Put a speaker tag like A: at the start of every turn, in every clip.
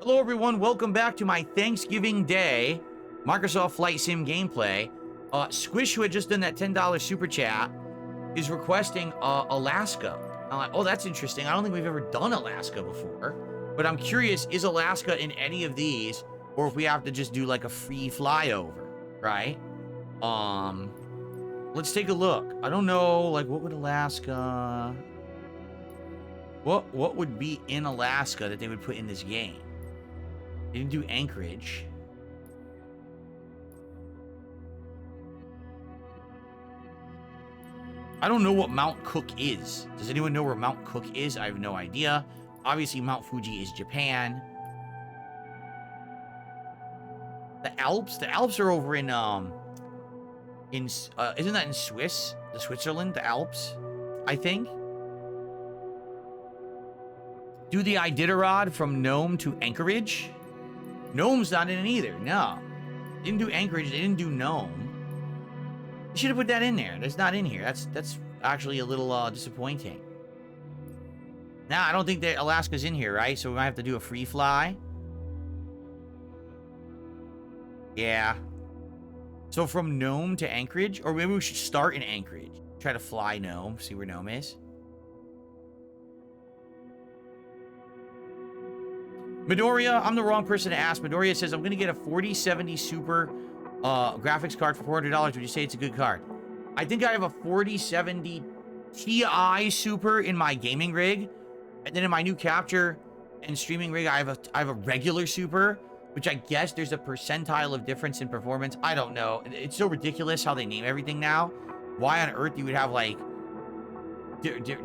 A: Hello everyone, welcome back to my Thanksgiving Day Microsoft Flight Sim gameplay. Squish, who had just done that $10 super chat, is requesting Alaska. I'm like, oh, that's interesting. I don't think we've ever done Alaska before, but I'm curious, is Alaska in any of these, or if we have to just do like a free flyover, right? Let's take a look. I don't know, like, what would Alaska... What would be in Alaska that they would put in this game? They didn't do Anchorage. I don't know what Mount Cook is. Does anyone know where Mount Cook is? I have no idea. Obviously, Mount Fuji is Japan. The Alps? The Alps are over in isn't that in Swiss? The Switzerland? The Alps? I think. Do the Iditarod from Nome to Anchorage? Nome's not in it either. No. Didn't do Anchorage. They didn't do Nome. They should have put that in there. That's not in here. That's actually a little disappointing. Nah, I don't think that Alaska's in here, right? So we might have to do a free fly. Yeah. So from Nome to Anchorage? Or maybe we should start in Anchorage. Try to fly Nome. See where Nome is. Midoriya, I'm the wrong person to ask. Midoriya says, I'm going to get a 4070 Super graphics card for $400. Would you say it's a good card? I think I have a 4070 Ti Super in my gaming rig. And then in my new capture and streaming rig, I have a regular Super, which I guess there's a percentile of difference in performance. I don't know. It's so ridiculous how they name everything now. Why on earth you would have, like,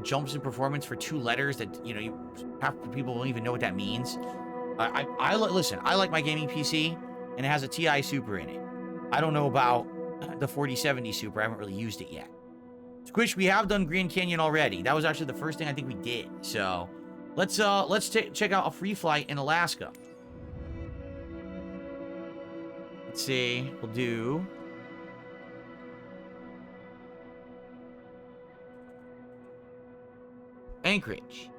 A: jumps in performance for 2 letters that, you know, half the people don't even know what that means. Listen, I like my gaming PC, and it has a Ti Super in it. I don't know about the 4070 Super. I haven't really used it yet. Squish, we have done Grand Canyon already. That was actually the first thing I think we did. So let's check out a free flight in Alaska. Let's see. We'll do... Anchorage.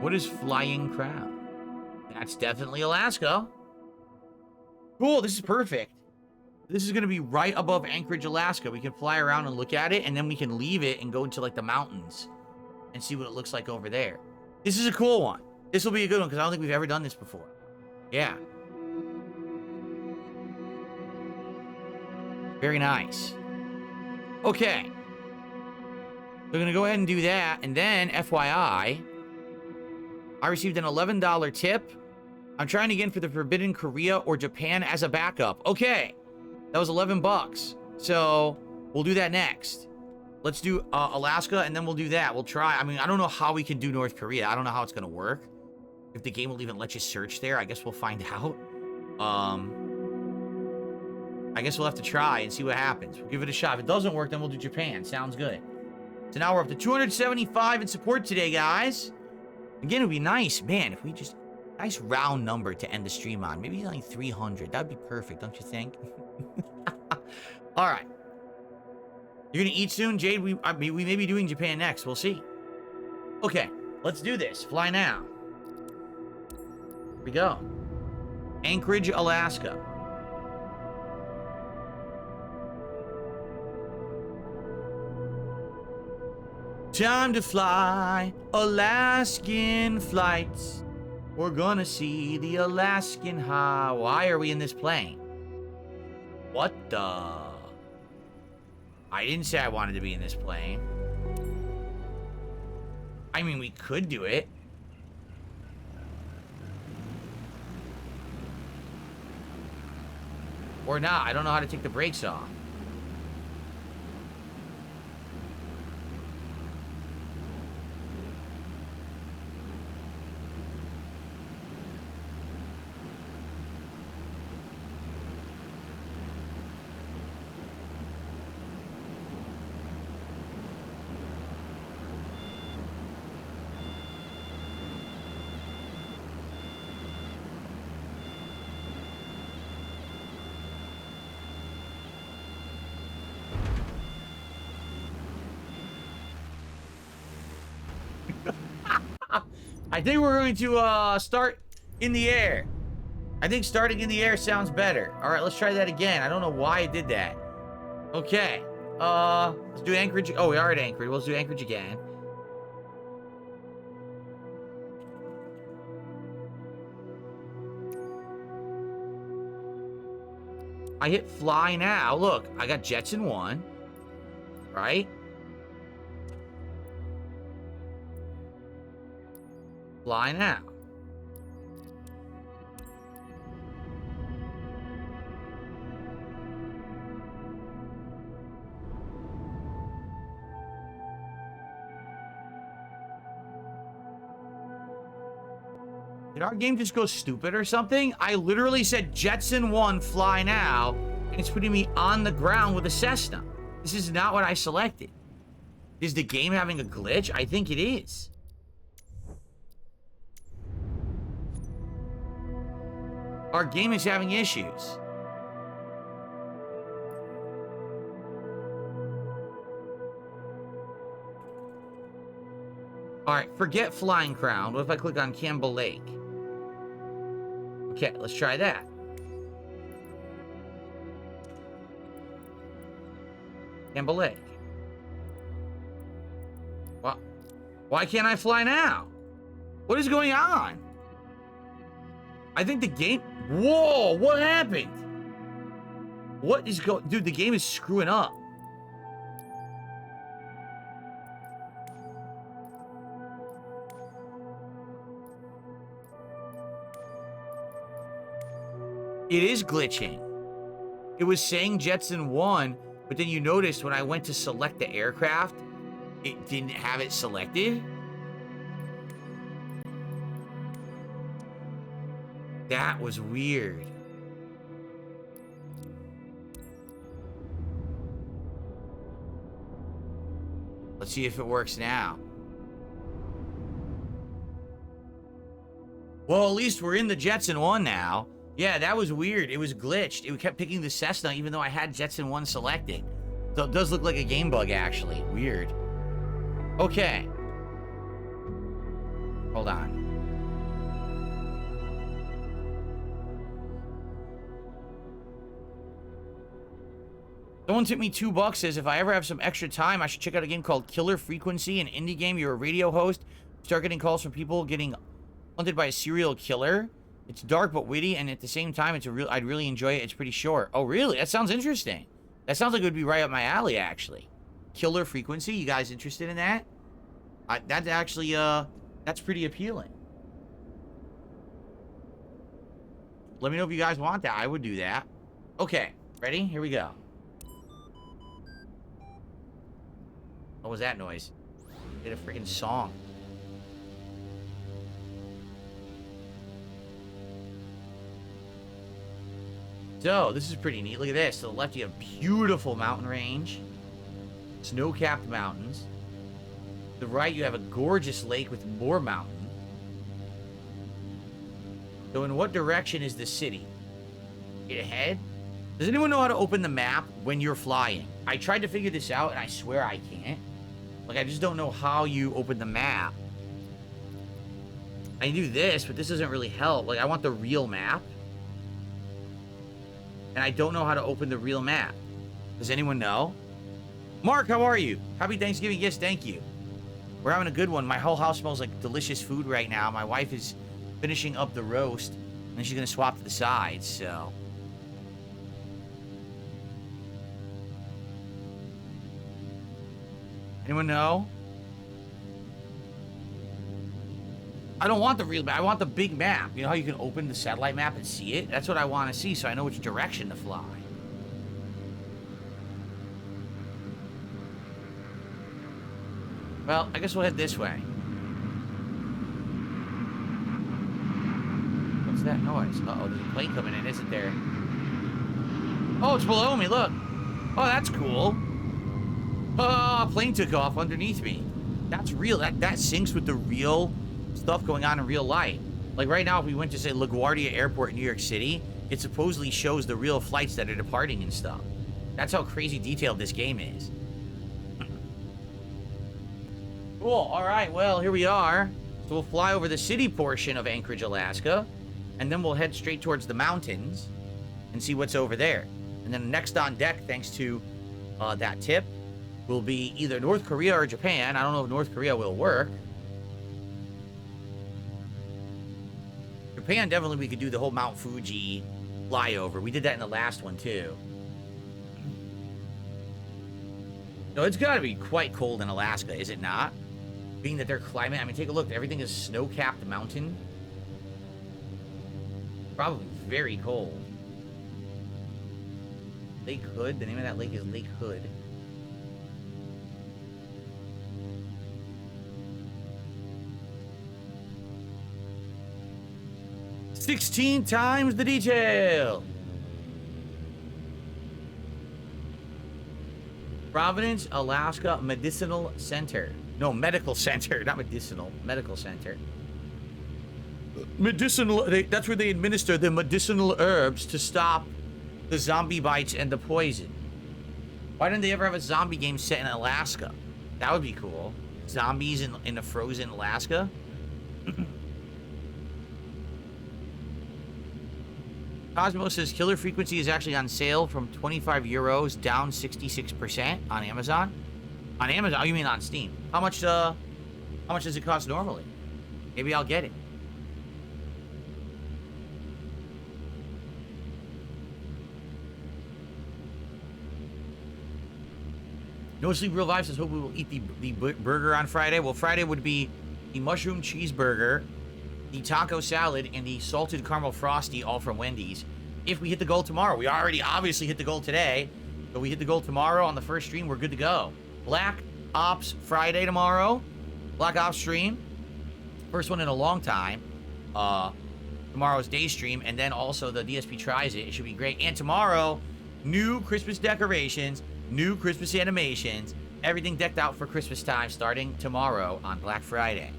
A: What is Flying Crown? That's definitely Alaska. Cool, this is perfect. This is going to be right above Anchorage, Alaska. We can fly around and look at it, and then we can leave it and go into, like, the mountains and see what it looks like over there. This is a cool one. This will be a good one, because I don't think we've ever done this before. Yeah. Very nice. Okay. We're going to go ahead and do that, and then, FYI... I received an $11 tip. I'm trying again for the Forbidden Korea or Japan as a backup. Okay. That was 11 bucks. So we'll do that next. Let's do Alaska, and then we'll do that. We'll try. I mean, I don't know how we can do North Korea. I don't know how it's going to work. If the game will even let you search there, I guess we'll find out. I guess we'll have to try and see what happens. We'll give it a shot. If it doesn't work, then we'll do Japan. Sounds good. So now we're up to 275 in support today, guys. Again, it would be nice, man, if we just... Nice round number to end the stream on. Maybe like 300. That'd be perfect, don't you think? Alright. You're gonna eat soon, Jade? We may be doing Japan next. We'll see. Okay, let's do this. Fly now. Here we go. Anchorage, Alaska. Time to fly Alaskan flights. We're gonna see the Alaskan high. Why are we in this plane? What the? I didn't say I wanted to be in this plane. I mean, we could do it. Or not. I don't know how to take the brakes off. I think we're going to start in the air. I think starting in the air sounds better. All right, let's try that again. I don't know why I did that. Okay. Let's do Anchorage. Oh, we are at Anchorage. Let's do Anchorage again. I hit fly now. Look, I got jets in 1. Right? Fly now. Did our game just go stupid or something? I literally said Jetson 1, fly now, and it's putting me on the ground with a Cessna. This is not what I selected. Is the game having a glitch? I think it is. Our game is having issues. All right, forget Flying Crown. What if I click on Campbell Lake? Okay, let's try that. Campbell Lake. Well, why can't I fly now? What is going on? I think the game... Whoa, what happened? What is going... Dude, the game is screwing up. It is glitching. It was saying Jetson 1, but then you noticed when I went to select the aircraft, it didn't have it selected. That was weird. Let's see if it works now. Well, at least we're in the Jetson 1 now. Yeah, that was weird. It was glitched. It kept picking the Cessna even though I had Jetson 1 selected. So it does look like a game bug, actually. Weird. Okay. Hold on. Someone tipped me $2, says if I ever have some extra time, I should check out a game called Killer Frequency, an indie game. You're a radio host. Start getting calls from people getting hunted by a serial killer. It's dark but witty, and at the same time, I'd really enjoy it. It's pretty short. Oh, really? That sounds interesting. That sounds like it would be right up my alley, actually. Killer Frequency. You guys interested in that? That's actually, that's pretty appealing. Let me know if you guys want that. I would do that. Okay. Ready? Here we go. What was that noise? Did a freaking song. So, this is pretty neat. Look at this. To the left, you have beautiful mountain range. Snow-capped mountains. To the right, you have a gorgeous lake with more mountain. So, in what direction is the city? Straight ahead? Does anyone know how to open the map when you're flying? I tried to figure this out, and I swear I can't. Like, I just don't know how you open the map. I can do this, but this doesn't really help. Like, I want the real map. And I don't know how to open the real map. Does anyone know? Mark, how are you? Happy Thanksgiving. Yes, thank you. We're having a good one. My whole house smells like delicious food right now. My wife is finishing up the roast. And then she's going to swap to the sides, so... Anyone know? I don't want the real map. I want the big map. You know how you can open the satellite map and see it? That's what I want to see, so I know which direction to fly. Well, I guess we'll head this way. What's that noise? Uh-oh, there's a plane coming in, isn't there? Oh, it's below me, look. Oh, that's cool. Oh, a plane took off underneath me. That's real. That syncs with the real stuff going on in real life. Like right now, if we went to, say, LaGuardia Airport in New York City, it supposedly shows the real flights that are departing and stuff. That's how crazy detailed this game is. Cool. All right. Well, here we are. So we'll fly over the city portion of Anchorage, Alaska, and then we'll head straight towards the mountains and see what's over there. And then next on deck, thanks to that tip, will be either North Korea or Japan. I don't know if North Korea will work. Japan, definitely we could do the whole Mount Fuji flyover. We did that in the last one, too. No, it's got to be quite cold in Alaska, is it not? Being that their climate, I mean, take a look. Everything is snow-capped mountain. Probably very cold. Lake Hood. The name of that lake is Lake Hood. "16 times the detail." Providence, Alaska Medicinal Center. No, medical center, not medicinal. Medical center. Medicinal, that's where they administer the medicinal herbs to stop the zombie bites and the poison. Why didn't they ever have a zombie game set in Alaska? That would be cool. Zombies in a frozen Alaska. Cosmo says killer frequency is actually on sale from 25 euros, down 66% on Amazon. On Amazon? Oh, you mean on Steam? How much does it cost normally? Maybe I'll get it. No Sleep Real Vibe says, hope we will eat the burger on Friday. Well, Friday would be the mushroom cheeseburger, the taco salad, and the salted caramel frosty, all from Wendy's. If we hit the goal tomorrow. We already obviously hit the goal today. But we hit the goal tomorrow on the first stream, we're good to go. Black Ops Friday tomorrow. Black Ops stream. First one in a long time. Tomorrow's day stream. And then also the DSP tries it. It should be great. And tomorrow, new Christmas decorations, new Christmas animations. Everything decked out for Christmas time starting tomorrow on Black Friday.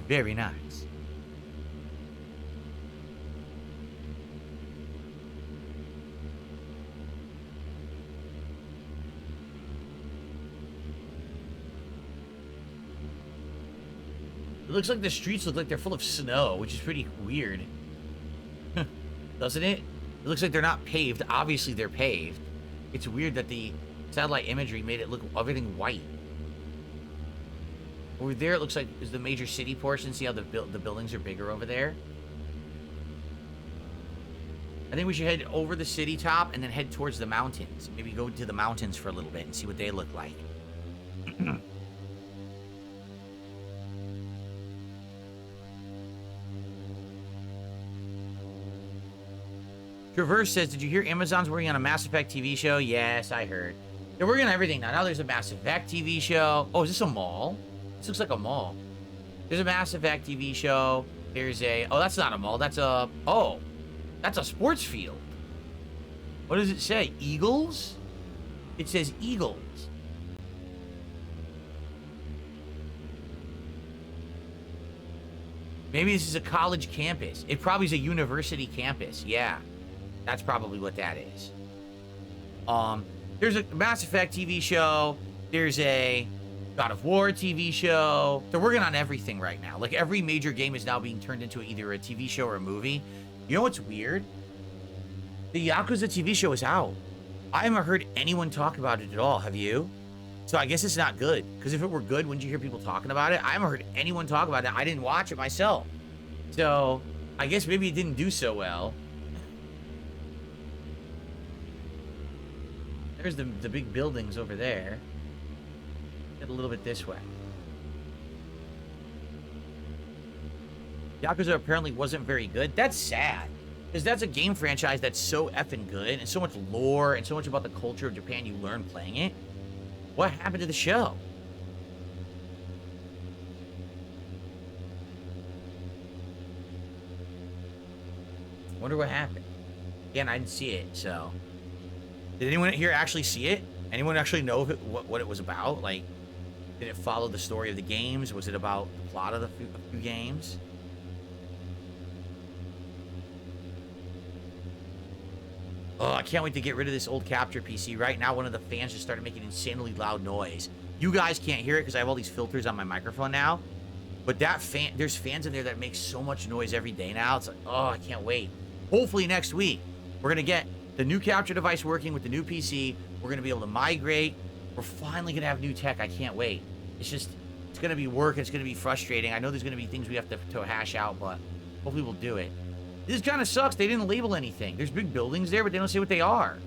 A: Very nice. It looks like the streets look like they're full of snow, which is pretty weird. Doesn't it? It looks like they're not paved. Obviously, they're paved. It's weird that the satellite imagery made it look everything white. Over there, it looks like is the major city portion. See how the buildings are bigger over there? I think we should head over the city top and then head towards the mountains. Maybe go to the mountains for a little bit and see what they look like. Traverse says, did you hear Amazon's working on a Mass Effect TV show? Yes, I heard. They're working on everything now. Now there's a Mass Effect TV show. Oh, is this a mall? This looks like a mall. There's a Mass Effect TV show. There's a... Oh, that's not a mall. That's a... Oh, that's a sports field. What does it say? Eagles? It says Eagles. Maybe this is a college campus. It probably is a university campus. Yeah. That's probably what that is. There's a Mass Effect TV show. There's a God of War TV show. They're working on everything right now. Like, every major game is now being turned into either a TV show or a movie. You know what's weird? The Yakuza TV show is out. I haven't heard anyone talk about it at all. Have you? So I guess it's not good. Because if it were good, wouldn't you hear people talking about it? I haven't heard anyone talk about it. I didn't watch it myself. So I guess maybe it didn't do so well. There's the big buildings over there. Get a little bit this way. Yakuza apparently wasn't very good. That's sad. Because that's a game franchise that's so effing good. And so much lore and so much about the culture of Japan you learn playing it. What happened to the show? Wonder what happened. Again, I didn't see it, so... Did anyone here actually see it? Anyone actually know if what it was about? Like, did it follow the story of the games? Was it about the plot of the few games? Oh, I can't wait to get rid of this old capture PC. Right now, one of the fans just started making insanely loud noise. You guys can't hear it because I have all these filters on my microphone now. But that fan, there's fans in there that make so much noise every day now. It's like, oh, I can't wait. Hopefully next week, we're going to get the new capture device working with the new PC. We're going to be able to migrate. We're finally going to have new tech. I can't wait. It's just, it's going to be work. It's going to be frustrating. I know there's going to be things we have to hash out, but hopefully we'll do it. This kind of sucks. They didn't label anything. There's big buildings there, but they don't say what they are.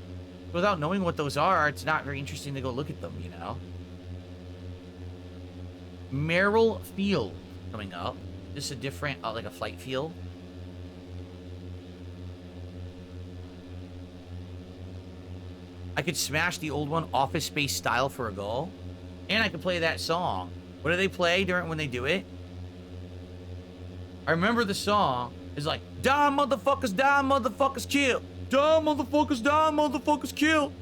A: Without knowing what those are, it's not very interesting to go look at them, you know? Merrill Field coming up. This is a different, like a flight field. I could smash the old one, Office Space style, for a goal. And I could play that song. What do they play during when they do it? I remember the song is like, die motherfuckers, kill. Die motherfuckers, kill.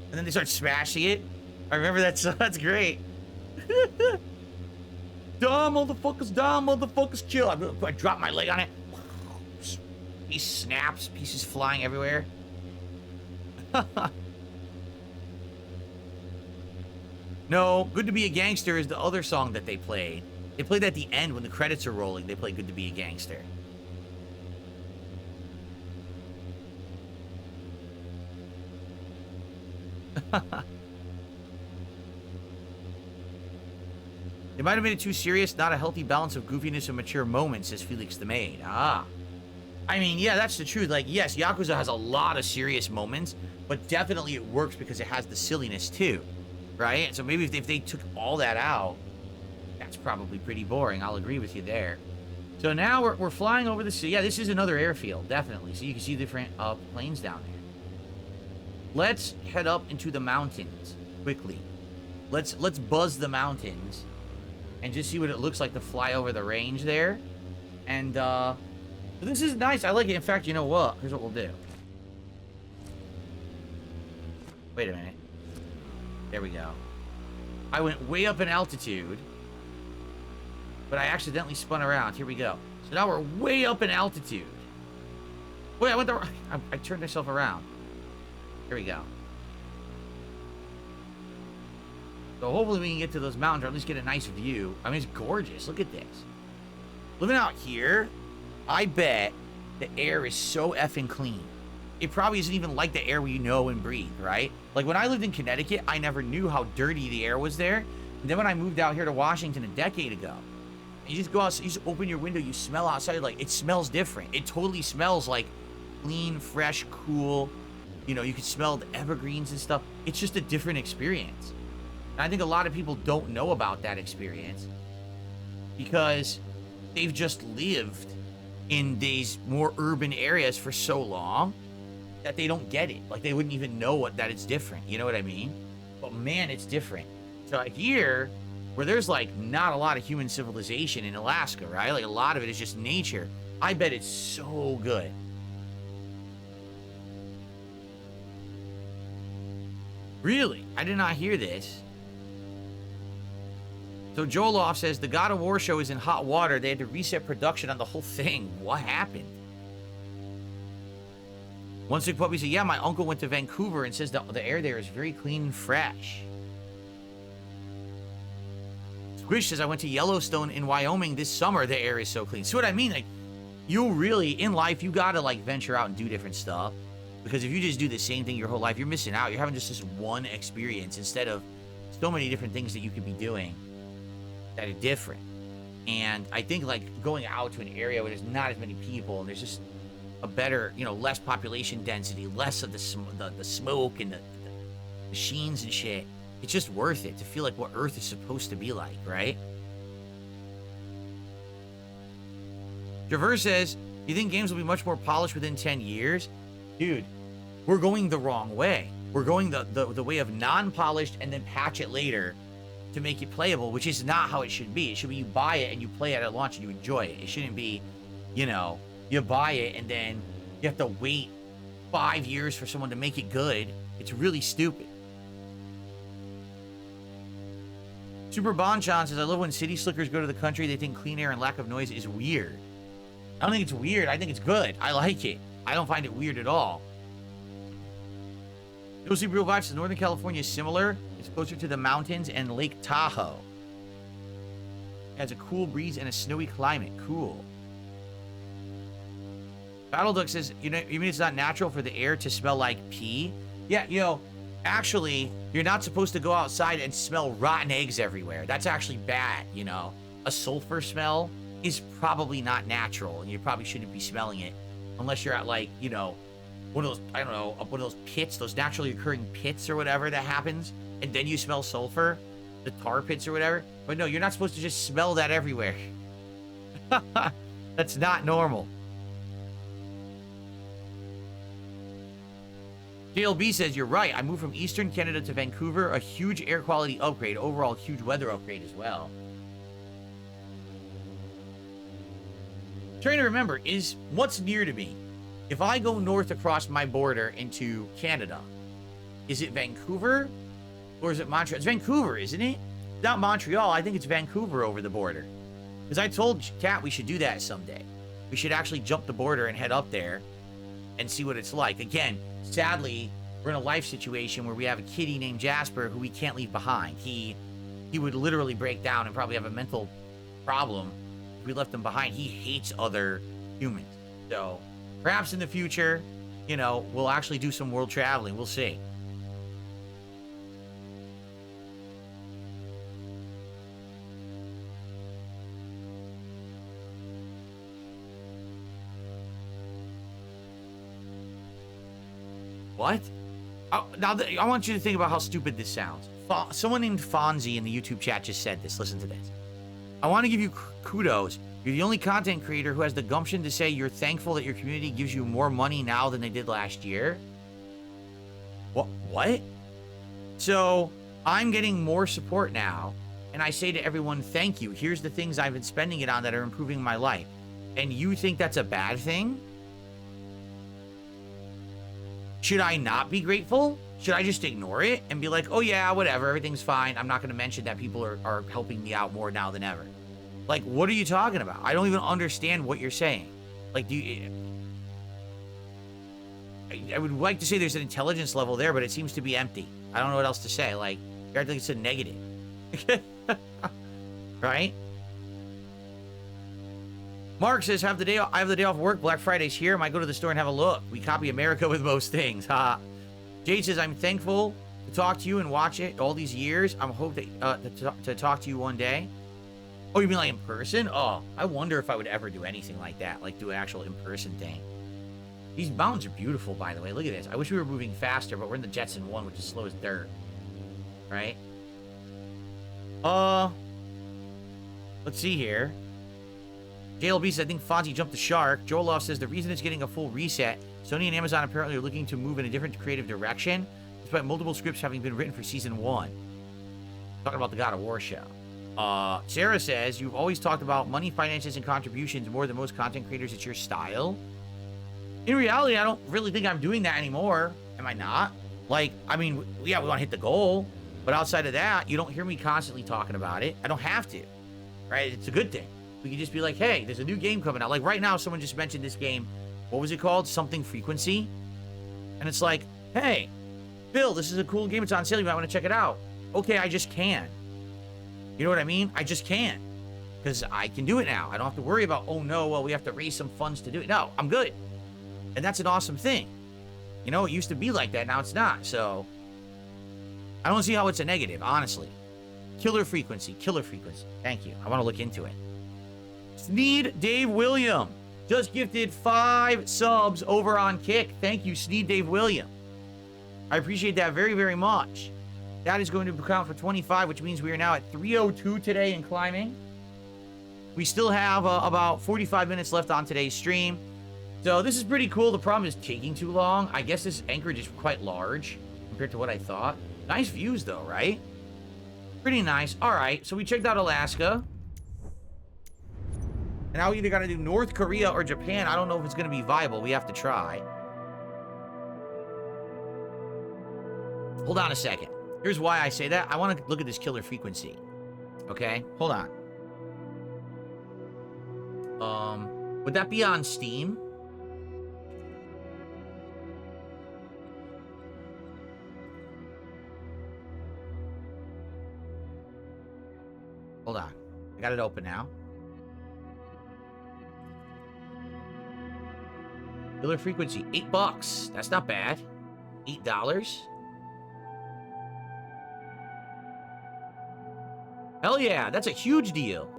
A: And then they start smashing it. I remember that song. That's great. Die motherfuckers, kill. I drop my leg on it. He snaps, pieces flying everywhere. No, Good to Be a Gangster is the other song that they played. They played at the end when the credits are rolling. They play Good to Be a Gangster. They might have made it too serious. Not a healthy balance of goofiness and mature moments, says Felix the Maid. Ah. I mean, yeah, that's the truth. Like, yes, Yakuza has a lot of serious moments, but definitely it works because it has the silliness too, right? So maybe if they took all that out, that's probably pretty boring. I'll agree with you there. So now we're flying over the sea. Yeah, this is another airfield, definitely. So you can see different planes down there. Let's head up into the mountains quickly. Let's buzz the mountains and just see what it looks like to fly over the range there. And this is nice. I like it. In fact, you know what? Here's what we'll do. Wait a minute. There we go. I went way up in altitude, but I accidentally spun around. Here we go. So now we're way up in altitude. Wait, I turned myself around. Here we go. So hopefully we can get to those mountains, or at least get a nice view. I mean, it's gorgeous. Look at this. Living out here, I bet the air is so effing clean. It probably isn't even like the air we know and breathe, right? Like when I lived in Connecticut, I never knew how dirty the air was there. And then when I moved out here to Washington a decade ago, you just go outside, you just open your window, you smell outside, like it smells different. It totally smells like clean, fresh, cool. You know, you can smell the evergreens and stuff. It's just a different experience. And I think a lot of people don't know about that experience because they've just lived in these more urban areas for so long that they don't get it. Like they wouldn't even know that it's different. You know what I mean? But man, it's different. So here, where there's like not a lot of human civilization in Alaska, right? Like a lot of it is just nature. I bet it's so good. Really? I did not hear this. So Joloff says, the God of War show is in hot water. They had to reset production on the whole thing. What happened? One Sick Puppy said, yeah, my uncle went to Vancouver and says the air there is very clean and fresh. Squish says, I went to Yellowstone in Wyoming this summer. The air is so clean. See what I mean? Like, you really, in life, you gotta like venture out and do different stuff. Because if you just do the same thing your whole life, you're missing out. You're having just this one experience instead of so many different things that you could be doing that are different. And I think like going out to an area where there's not as many people and there's just a better, you know, less population density, less of the smoke and the machines and shit, it's just worth it to feel like what Earth is supposed to be like, right? Traverse says, you think games will be much more polished within 10 years? Dude, we're going the wrong way. We're going the way of non-polished and then patch it later to make it playable, which is not how it should be. It should be you buy it and you play it at launch and you enjoy it. It shouldn't be, you know, you buy it and then you have to wait 5 years for someone to make it good. It's really stupid. Super Bonchan says, I love when city slickers go to the country. They think clean air and lack of noise is weird. I don't think it's weird. I think it's good. I like it. I don't find it weird at all. You'll see real vibes. Northern California is similar. It's closer to the mountains and Lake Tahoe. has a cool breeze and a snowy climate. Cool. Battle Duck says, you mean it's not natural for the air to smell like pee? Yeah, actually, you're not supposed to go outside and smell rotten eggs everywhere. That's actually bad, A sulfur smell is probably not natural, and you probably shouldn't be smelling it unless you're at, like, one of those, I don't know, one of those pits, those naturally occurring pits or whatever that happens, and then you smell sulfur, the tar pits or whatever. But no, you're not supposed to just smell that everywhere. That's not normal. JLB says, you're right. I moved from Eastern Canada to Vancouver. A huge air quality upgrade. Overall, huge weather upgrade as well. Trying to remember, is what's near to me? If I go north across my border into Canada, is it Vancouver or is it Montreal? It's Vancouver, isn't it? Not Montreal. I think it's Vancouver over the border. Because I told Kat we should do that someday. We should actually jump the border and head up there and see what it's like. Again, sadly, we're in a life situation where we have a kitty named Jasper who we can't leave behind. He would literally break down and probably have a mental problem if we left him behind. He hates other humans. So perhaps in the future, we'll actually do some world traveling. We'll see. What? Now, I want you to think about how stupid this sounds. Someone named Fonzie in the YouTube chat just said this. Listen to this. I want to give you kudos. You're the only content creator who has the gumption to say you're thankful that your community gives you more money now than they did last year. What? So, I'm getting more support now, and I say to everyone, thank you. Here's the things I've been spending it on that are improving my life. And you think that's a bad thing? Should I not be grateful? Should I just ignore it and be like, oh yeah, whatever, everything's fine. I'm not going to mention that people are helping me out more now than ever. Like, what are you talking about? I don't even understand what you're saying. Like, I would like to say there's an intelligence level there, but it seems to be empty. I don't know what else to say. Like, you're acting like it's a negative. Right? Mark says, I have the day off work. Black Friday's here. Might go to the store and have a look. We copy America with most things. Ha. Jade says, I'm thankful to talk to you and watch it all these years. I'm hope that to talk to you one day. Oh, you mean like in person? Oh, I wonder if I would ever do anything like that. Like do an actual in-person thing. These mountains are beautiful, by the way. Look at this. I wish we were moving faster, but we're in the Jetson 1, which is slow as dirt. Right? Let's see here. JLB says, I think Fonzie jumped the shark. Joel says, the reason it's getting a full reset, Sony and Amazon apparently are looking to move in a different creative direction, despite multiple scripts having been written for season 1. Talking about the God of War show. Sarah says, you've always talked about money, finances, and contributions more than most content creators. It's your style. In reality, I don't really think I'm doing that anymore. Am I not? Like, I mean, yeah, we want to hit the goal. But outside of that, you don't hear me constantly talking about it. I don't have to. Right? It's a good thing. We can just be like, hey, there's a new game coming out. Like right now, someone just mentioned this game. What was it called? Something Frequency. And it's like, hey, Bill, this is a cool game. It's on sale. You might want to check it out. Okay, I just can. You know what I mean? I just can. Because I can do it now. I don't have to worry about, oh no, well, we have to raise some funds to do it. No, I'm good. And that's an awesome thing. You know, it used to be like that. Now it's not. So I don't see how it's a negative, honestly. Killer Frequency. Killer Frequency. Thank you. I want to look into it. Sneed Dave William just gifted 5 subs over on Kick. Thank you, Sneed Dave William. I appreciate that very, very much. That is going to count for 25, which means we are now at 302 today in climbing. We still have about 45 minutes left on today's stream. So this is pretty cool. The problem is taking too long. I guess this Anchorage is quite large compared to what I thought. Nice views though, right? Pretty nice. All right, so we checked out Alaska. And now we either got to do North Korea or Japan. I don't know if it's going to be viable. We have to try. Hold on a second. Here's why I say that. I want to look at this Killer Frequency. Okay? Hold on. Would that be on Steam? Hold on. I it open now. Killer frequency, $8. That's not bad. $8. Hell yeah, that's a huge deal.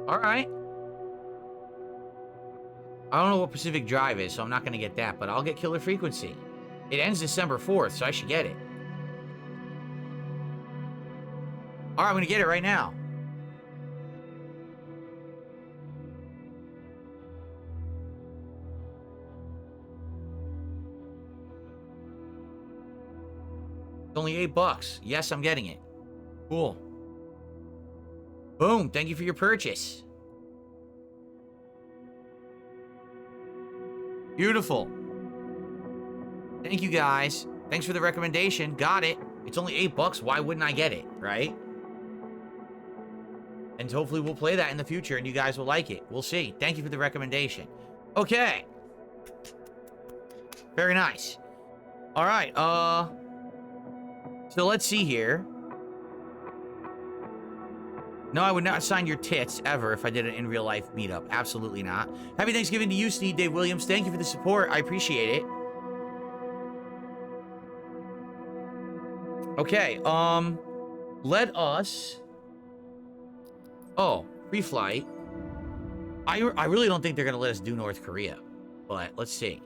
A: All right. I don't know what Pacific Drive is, so I'm not going to get that, but I'll get Killer Frequency. It ends December 4th, so I should get it. All right, I'm going to get it right now. It's only $8. Yes, I'm getting it. Cool. Boom. Thank you for your purchase. Beautiful. Thank you, guys. Thanks for the recommendation. Got it. It's only $8. Why wouldn't I get it, right? And hopefully we'll play that in the future and you guys will like it. We'll see. Thank you for the recommendation. Okay. Very nice. All right. So let's see here. No, I would not sign your tits ever if I did an in real life meetup. Absolutely not. Happy Thanksgiving to you, Steve Dave Williams. Thank you for the support. I appreciate it. Okay, let us... Oh, free flight. I really don't think they're going to let us do North Korea. But let's see.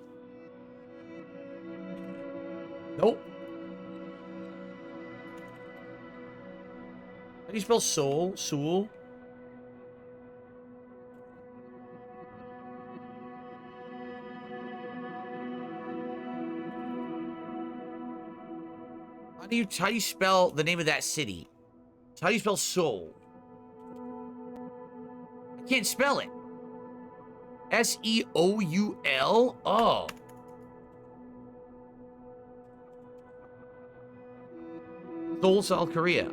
A: Nope. How do you spell Seoul? Seoul? How do you spell the name of that city? How do you spell Seoul? I can't spell it. S-E-O-U-L? Oh. Seoul, South Korea.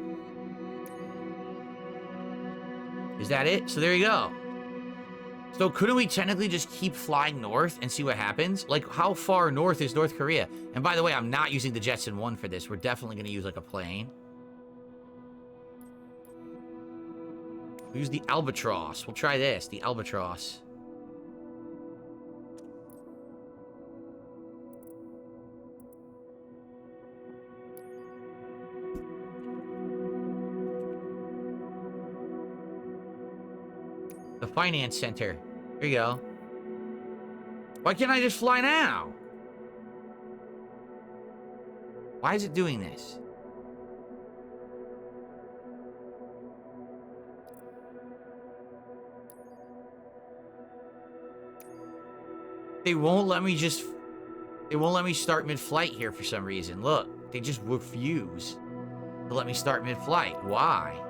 A: Is that it? So there you go. So couldn't we technically just keep flying north and see what happens? Like, how far north is North Korea? And by the way, I'm not using the Jetson 1 for this. We're definitely going to use, like, a plane. We'll use the Albatross. We'll try this, the Albatross. The finance center. Here you go. Why can't I just fly now? Why is it doing this? They won't let me just... They won't let me start mid-flight here for some reason. Look, they just refuse to let me start mid-flight. Why?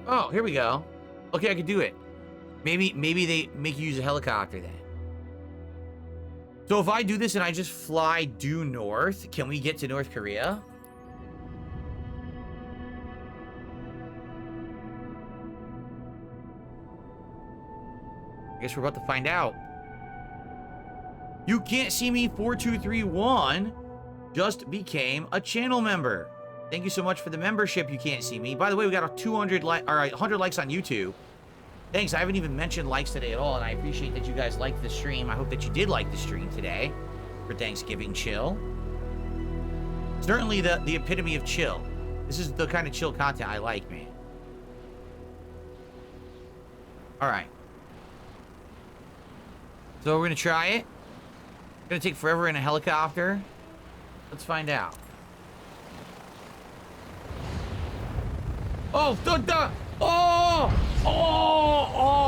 A: Oh, here we go. Okay, I can do it. Maybe they make you use a helicopter then. So if I do this and I just fly due north, can we get to North Korea? I guess we're about to find out. You can't see me 4231 just became a channel member. Thank you so much for the membership. You can't see me. By the way, we got a 100 likes on YouTube. Thanks. I haven't even mentioned likes today at all, and I appreciate that you guys liked the stream. I hope that you did like the stream today for Thanksgiving chill. Certainly the epitome of chill. This is the kind of chill content I like, man. All right. So we're going to try it. It's going to take forever in a helicopter. Let's find out. Oh, oh, oh.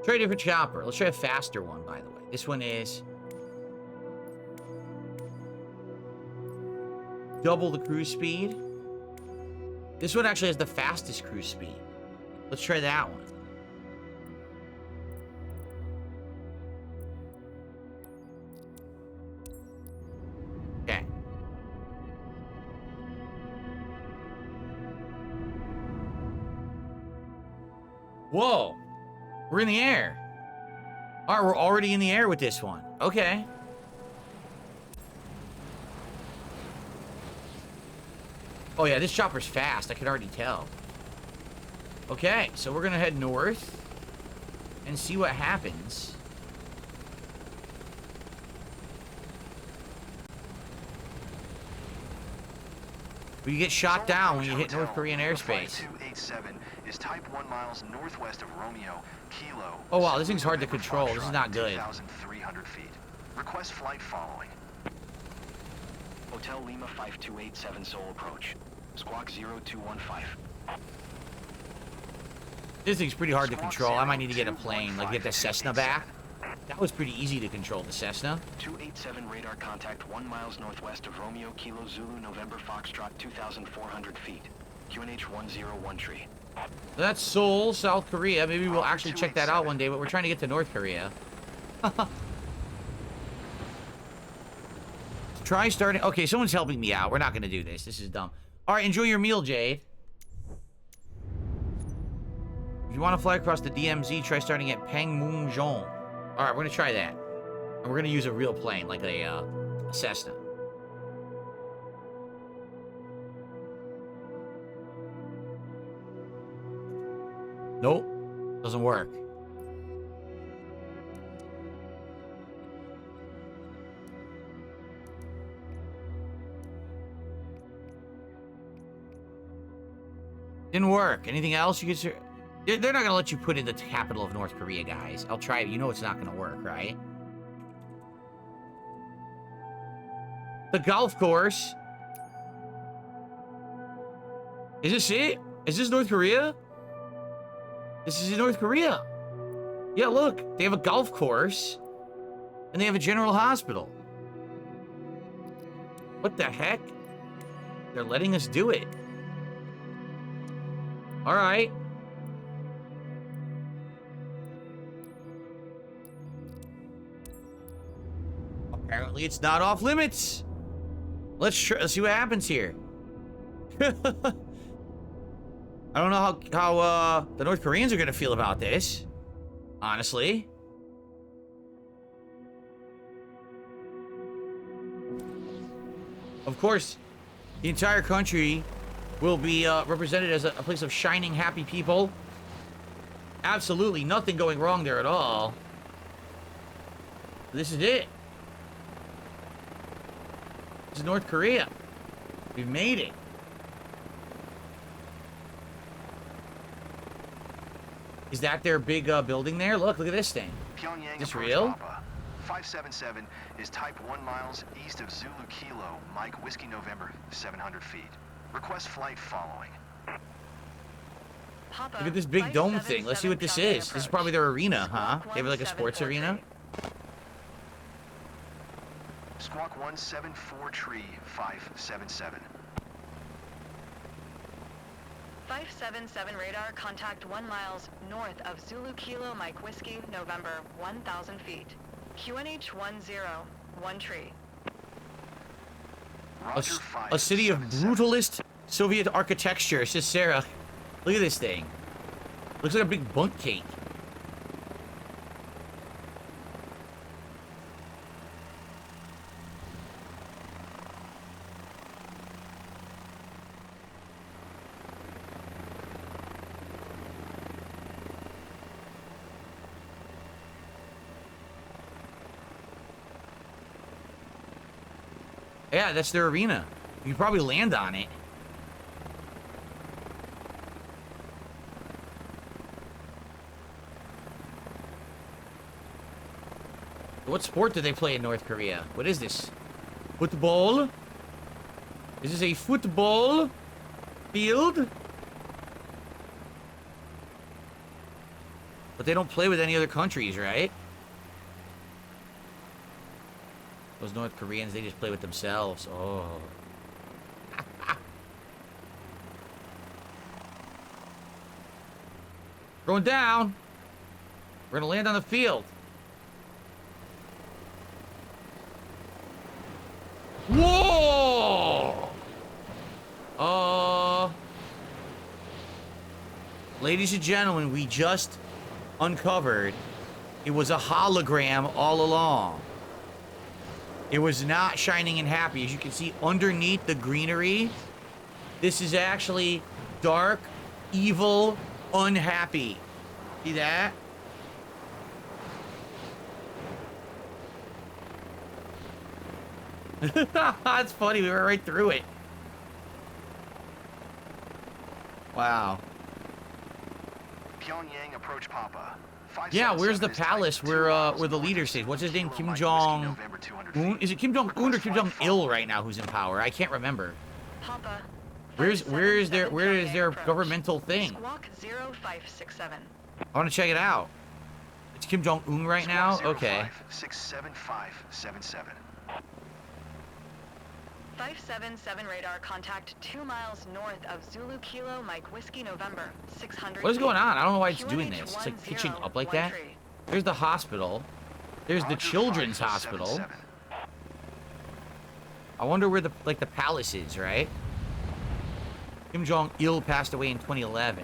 A: Try a different chopper. Let's try a faster one, by the way. This one is... double the cruise speed. This one actually has the fastest cruise speed. Let's try that one. Okay. Whoa. We're in the air. All right, we're already in the air with this one. Okay. Oh yeah, this chopper's fast. I can already tell. Okay, so we're gonna head north and see what happens. We get shot down when you hit North Korean airspace.
B: 5287 is type 1 miles northwest of Romeo, Kilo.
A: Oh wow, this thing's hard to control. This is not good.
B: 2,300 feet. Request flight following. Hotel Lima 5287 Seoul approach. Squawk 0215.
A: This thing's pretty hard to control. I might need to get a plane, like get the Cessna back. That was pretty easy to control, the Cessna.
B: 287 radar contact 1 miles northwest of Romeo, Kilo, Zulu, November, Foxtrot, 2,400 feet. QNH 101 tree.
A: That's Seoul, South Korea. Maybe we'll actually check that out one day, but we're trying to get to North Korea. Try starting... Okay, someone's helping me out. We're not going to do this. This is dumb. All right, enjoy your meal, Jade. If you want to fly across the DMZ, try starting at Panmunjom. All right, we're going to try that. And we're going to use a real plane, like a Cessna. Nope. Doesn't work. Didn't work. Anything else you could... They're not going to let you put in the capital of North Korea, guys. I'll try it. You know it's not going to work, right? The golf course. Is this it? Is this North Korea? This is in North Korea. Yeah, look. They have a golf course. And they have a general hospital. What the heck? They're letting us do it. All right. Apparently it's not off limits. Let's see what happens here. I don't know how the North Koreans are gonna feel about this, honestly. Of course, the entire country will be represented as a place of shining, happy people. Absolutely nothing going wrong there at all. This is it. This is North Korea. We've made it. Is that their big building there? Look at this thing.
B: Pyongyang
A: Is this real?
B: 577 is type 1 miles east of Zulu Kilo, Mike Whiskey November, 700 feet. Request flight following.
A: Look at this big dome thing. Let's see what this is. This is probably their arena, huh? They have like a sports arena.
B: Squawk 174 tree 577.
C: 577 radar contact 1 miles north of Zulu Kilo Mike Whiskey November 1,000 feet. QNH 101 tree.
A: A city of brutalist Soviet architecture, says Sarah. Look at this thing. Looks like a big bunk cake. Yeah, that's their arena. You can probably land on it. What sport do they play in North Korea? What is this? Football? Is this a football field? But they don't play with any other countries, right? Those North Koreans, they just play with themselves. Oh. Going down. We're gonna land on the field. Whoa! Ladies and gentlemen, we just uncovered it was a hologram all along. It was not shining and happy. As you can see underneath the greenery, this is actually dark, evil, unhappy. See that? That's funny. We went right through it. Wow.
B: Pyongyang approach Papa.
A: Yeah, where's the palace where the leader stays? What's his name? Kim Jong Un? Is it Kim Jong Un or Kim Jong Il right now who's in power? I can't remember.
C: Papa.
A: Where is their governmental thing?
C: Squawk 0567.
A: I want to check it out. It's Kim Jong Un right now. Okay.
B: 67577.
C: 577 radar, contact 2 miles north of Zulu Kilo Mike Whiskey November 600.
A: What is going on? I don't know why it's doing this. It's like pitching up like that. There's the hospital. There's the children's hospital. I wonder where the palace is, right? Kim Jong Il passed away in 2011.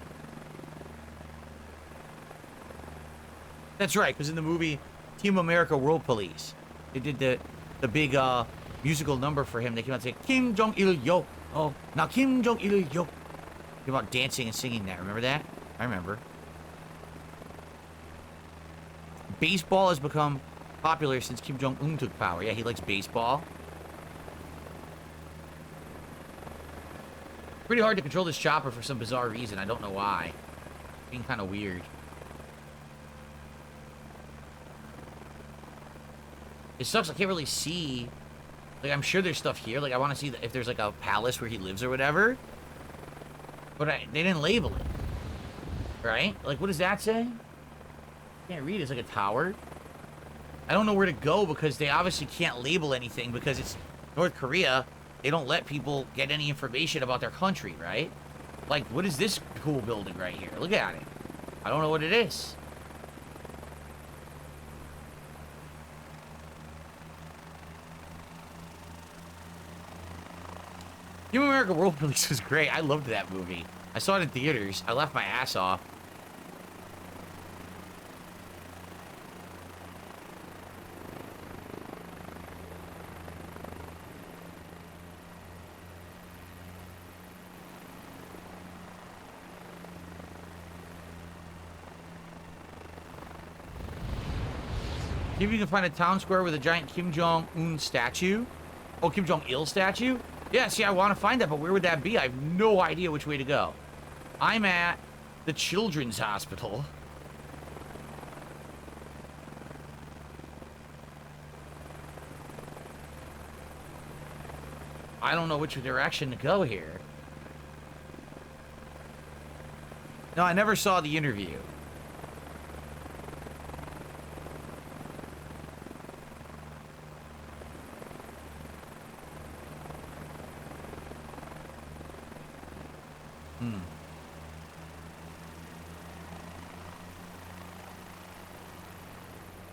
A: That's right, because in the movie Team America World Police, they did the big musical number for him. They came out saying Kim Jong Il yo. Oh, now Kim Jong Il yo. Came out dancing and singing that. Remember that? I remember. Baseball has become popular since Kim Jong Un took power. Yeah, he likes baseball. Pretty hard to control this chopper for some bizarre reason. I don't know why. Being kind of weird. It sucks. I can't really see. Like, I'm sure there's stuff here. Like, I want to see if there's, like, a palace where he lives or whatever. But they didn't label it. Right? Like, what does that say? Can't read. It's like a tower. I don't know where to go because they obviously can't label anything because it's North Korea. They don't let people get any information about their country, right? Like, what is this cool building right here? Look at it. I don't know what it is. Team America World Police was great. I loved that movie. I saw it in theaters. I laughed my ass off. See if you can find a town square with a giant Kim Jong-un statue. Oh, Kim Jong-il statue? Yeah, see, I want to find that, but where would that be? I have no idea which way to go. I'm at the children's hospital. I don't know which direction to go here. No, I never saw the interview.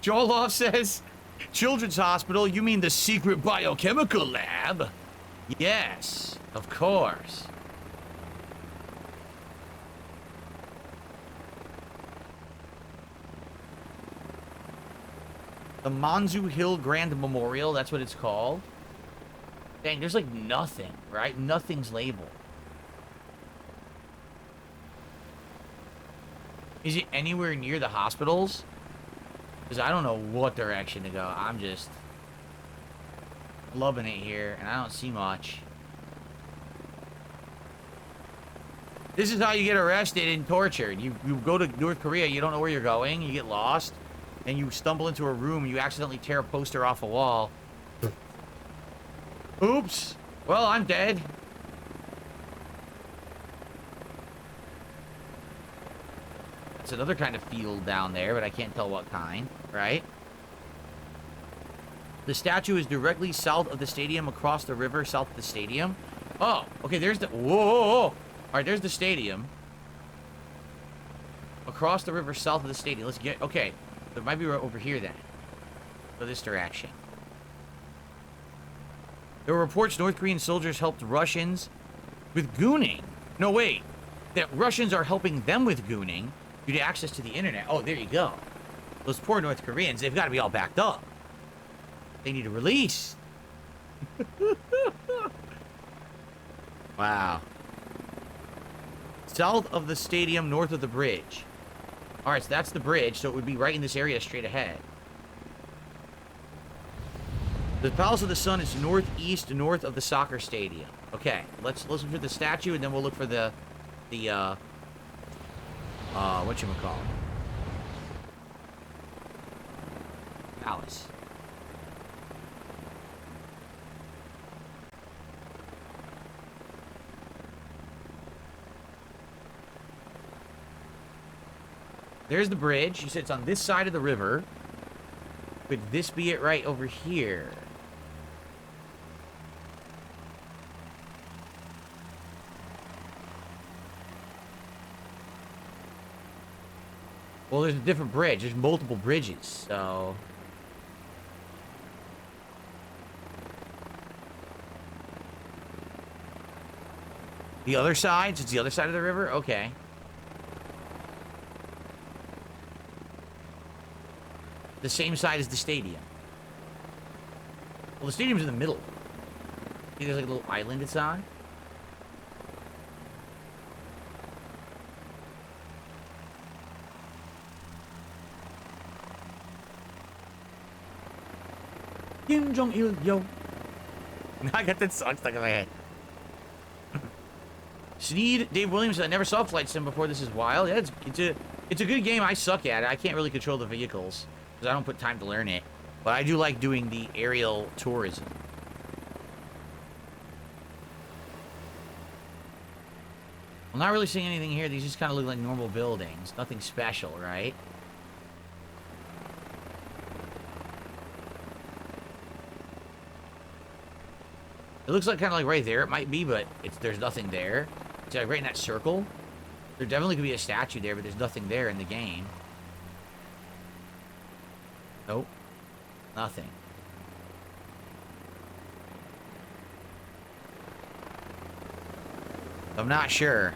A: Joloff says, Children's Hospital, you mean the secret biochemical lab? Yes, of course. The Manzu Hill Grand Memorial, that's what it's called. Dang, there's like nothing, right? Nothing's labeled. Is it anywhere near the hospitals? Because I don't know what direction to go. I'm just loving it here, and I don't see much. This is how you get arrested and tortured. You go to North Korea, you don't know where you're going, you get lost, and you stumble into a room, and you accidentally tear a poster off a wall. Oops. Well, I'm dead. It's another kind of field down there, but I can't tell what kind, right? The statue is directly south of the stadium, across the river, south of the stadium. Oh, okay, there's the... Whoa! All right, there's the stadium. Across the river south of the stadium. Let's get... Okay. There might be right over here then. Go this direction. There were reports North Korean soldiers helped Russians with gooning. No, wait. That Russians are helping them with gooning due to access to the internet. Oh, there you go. Those poor North Koreans, they've got to be all backed up. They need a release. Wow. South of the stadium, north of the bridge. Alright, so that's the bridge, so it would be right in this area straight ahead. The Palace of the Sun is northeast, north of the soccer stadium. Okay, let's look for the statue, and then we'll look for the whatchamacallit? Palace. There's the bridge. You said it's on this side of the river. Could this be it right over here? Well, there's a different bridge. There's multiple bridges, so... The other side? So it's the other side of the river? Okay. The same side as the stadium. Well, the stadium's in the middle. See, there's like a little island it's on. Kim Jong-il, yo. I got that song stuck in my head. Sneed, Dave Williams, I never saw Flight Sim before. This is wild. Yeah, it's a good game. I suck at it. I can't really control the vehicles because I don't put time to learn it. But I do like doing the aerial tourism. I'm not really seeing anything here. These just kind of look like normal buildings. Nothing special, right? It looks like kind of like right there it might be, but there's nothing there. It's like right in that circle. There definitely could be a statue there, but there's nothing there in the game. Nope. Nothing. I'm not sure.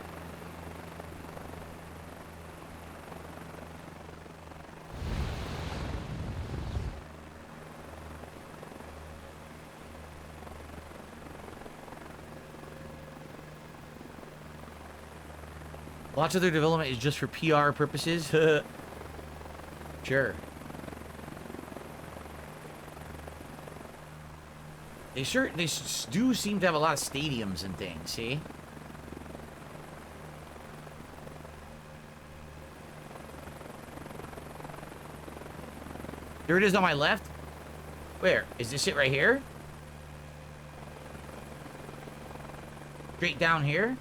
A: Lots of their development is just for PR purposes. Sure. They do seem to have a lot of stadiums and things, see? There it is on my left. Where? Is this it right here? Straight down here?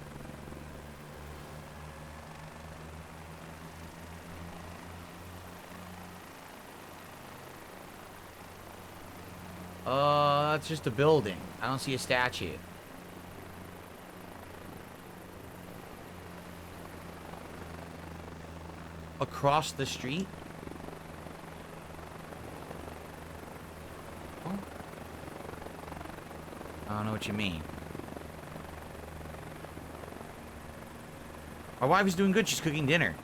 A: That's just a building. I don't see a statue. Across the street? Oh. I don't know what you mean. Our wife is doing good. She's cooking dinner.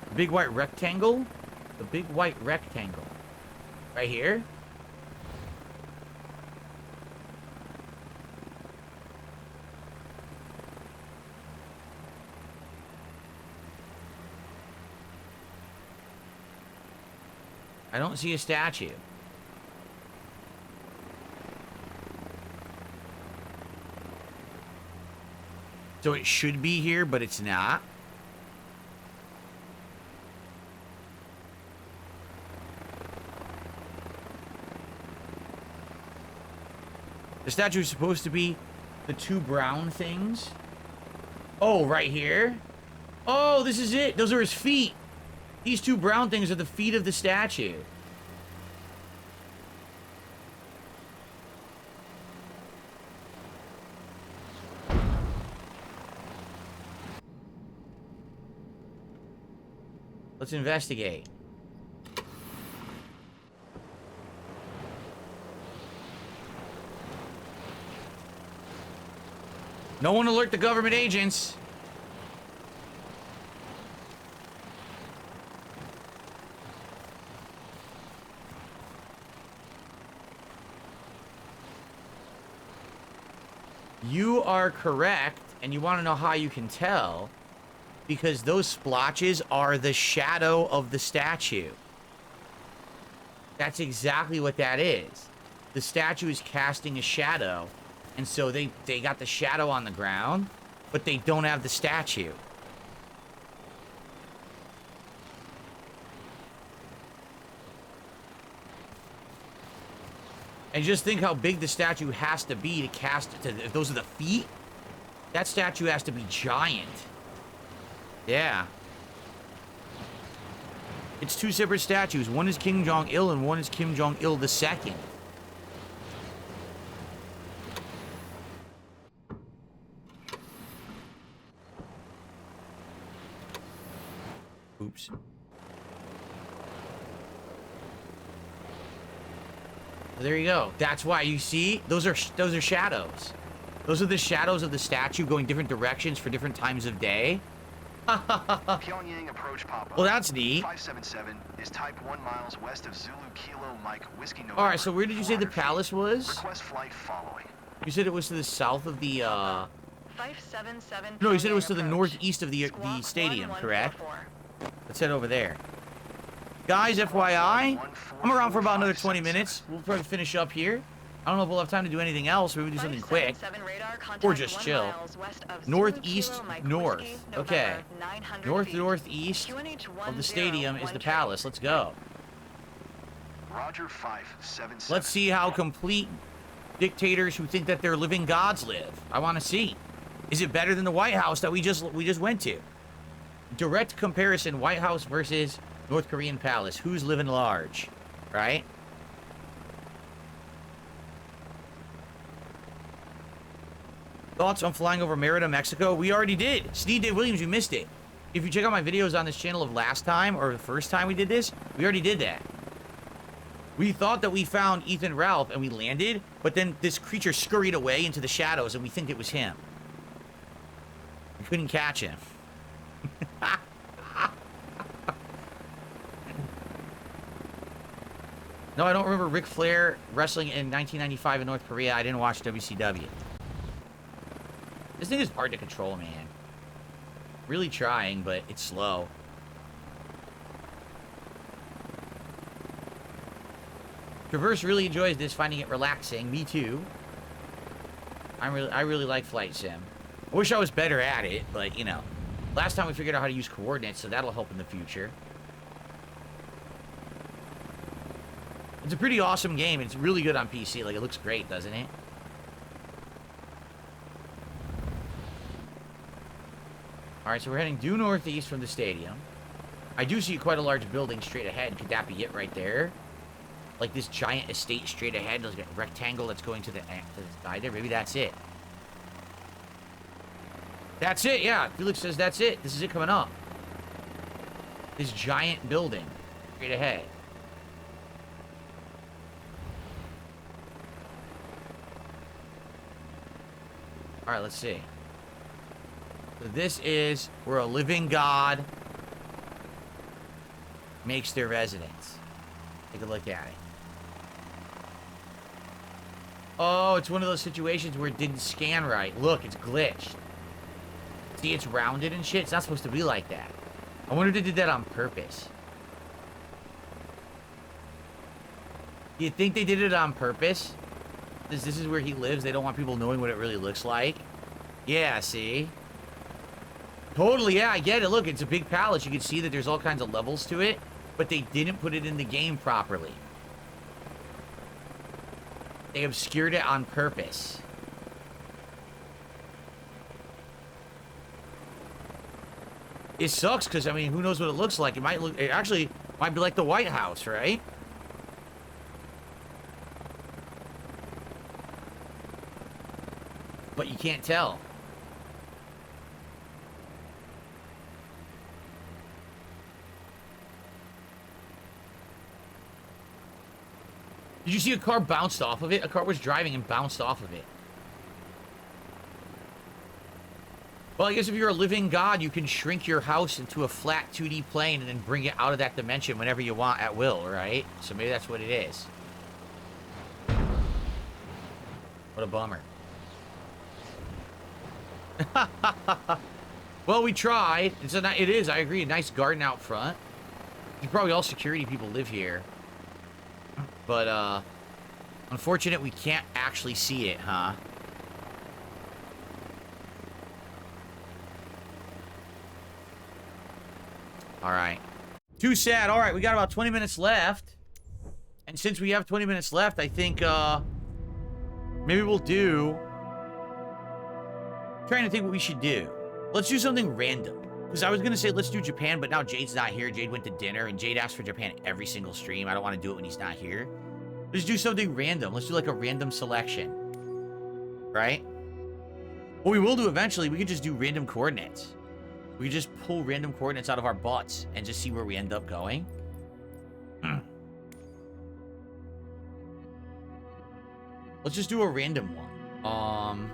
A: The big white rectangle? The big white rectangle. Right here? I don't see a statue. So it should be here, but it's not. The statue is supposed to be the two brown things. Oh, right here. Oh, this is it. Those are his feet. These two brown things are the feet of the statue. Let's investigate. No one alert the government agents. You are correct, and you want to know how you can tell, because those splotches are the shadow of the statue. That's exactly what that is. The statue is casting a shadow, and so they got the shadow on the ground, but they don't have the statue. And just think how big the statue has to be to cast it. If those are the feet, that statue has to be giant. Yeah. It's two separate statues. One is Kim Jong-il and one is Kim Jong-il the second. Oops. There you go. That's why you see those are shadows. Those are the shadows of the statue going different directions for different times of day.
B: Pyongyang approach pop-up.
A: Well, that's neat.
B: 577 is type 1 miles west of Zulu Kilo Mike Whiskey November.
A: All right, so where did you say the
B: 400 feet.
A: palace was?
B: Request flight following.
A: You said it was to the south of the
C: 577.
A: No, you said it was to the
C: approach.
A: northeast of the
C: Squawk
A: stadium,
C: 1144.
A: correct? Let's head over there. Guys, FYI, I'm around for about another 20 minutes. We'll probably finish up here. I don't know if we'll have time to do anything else. Maybe we do something quick.
C: 577 radar, contact
A: Or just
C: 1
A: chill.
C: miles west of
A: Northeast,
C: Zulu Kilo Mike
A: north.
C: Whiskey,
A: Okay.
C: November, 900
A: North
C: feet.
A: northeast of the stadium is the palace. Let's go.
B: Roger 577.
A: Let's see how complete dictators who think that they're living gods live. I want to see. Is it better than the White House that we just went to? Direct comparison: White House versus North Korean palace. Who's living large, right? Thoughts on flying over Merida, Mexico? We already did. Steve Dave Williams, you missed it. If you check out my videos on this channel of last time or the first time we did this, we already did that. We thought that we found Ethan Ralph and we landed, but then this creature scurried away into the shadows and we think it was him. We couldn't catch him. No, I don't remember Ric Flair wrestling in 1995 in North Korea. I didn't watch WCW. This thing is hard to control, man. Really trying, but it's slow. Traverse really enjoys this, finding it relaxing. Me too. I really like Flight Sim. I wish I was better at it, but you know, last time we figured out how to use coordinates, so that'll help in the future. It's a pretty awesome game. It's really good on PC. Like, it looks great, doesn't it? Alright, so we're heading due northeast from the stadium. I do see quite a large building straight ahead. Could that be it right there? Like this giant estate straight ahead. There's a rectangle that's going to the side there. Maybe that's it. That's it, yeah. Felix says that's it. This is it coming up. This giant building straight ahead. Alright, let's see. So this is where a living god makes their residence. Take a look at it. Oh, it's one of those situations where it didn't scan right. Look, it's glitched. See, it's rounded and shit. It's not supposed to be like that. I wonder if they did that on purpose. Do you think they did it on purpose? This is where he lives. They don't want people knowing what it really looks like. Yeah, see? Totally, yeah, I get it. Look, it's a big palace. You can see that there's all kinds of levels to it, but they didn't put it in the game properly. They obscured it on purpose. It sucks because, I mean, who knows what it looks like? It actually might be like the White House, right? But you can't tell. Did you see a car bounced off of it? A car was driving and bounced off of it. Well, I guess if you're a living god, you can shrink your house into a flat 2D plane and then bring it out of that dimension whenever you want at will, right? So maybe that's what it is. What a bummer. Well, we tried. It is, I agree, a nice garden out front. Probably all security people live here. But, unfortunate we can't actually see it, huh? Alright. Too sad. Alright, we got about 20 minutes left. And since we have 20 minutes left, I think, maybe we'll do... I'm trying to think what we should do. Let's do something random. Because I was going to say let's do Japan, but now Jade's not here. Jade went to dinner, and Jade asked for Japan every single stream. I don't want to do it when he's not here. Let's do something random. Let's do like a random selection. Right? What we will do eventually, we could just do random coordinates. We could just pull random coordinates out of our butts and just see where we end up going. Let's just do a random one.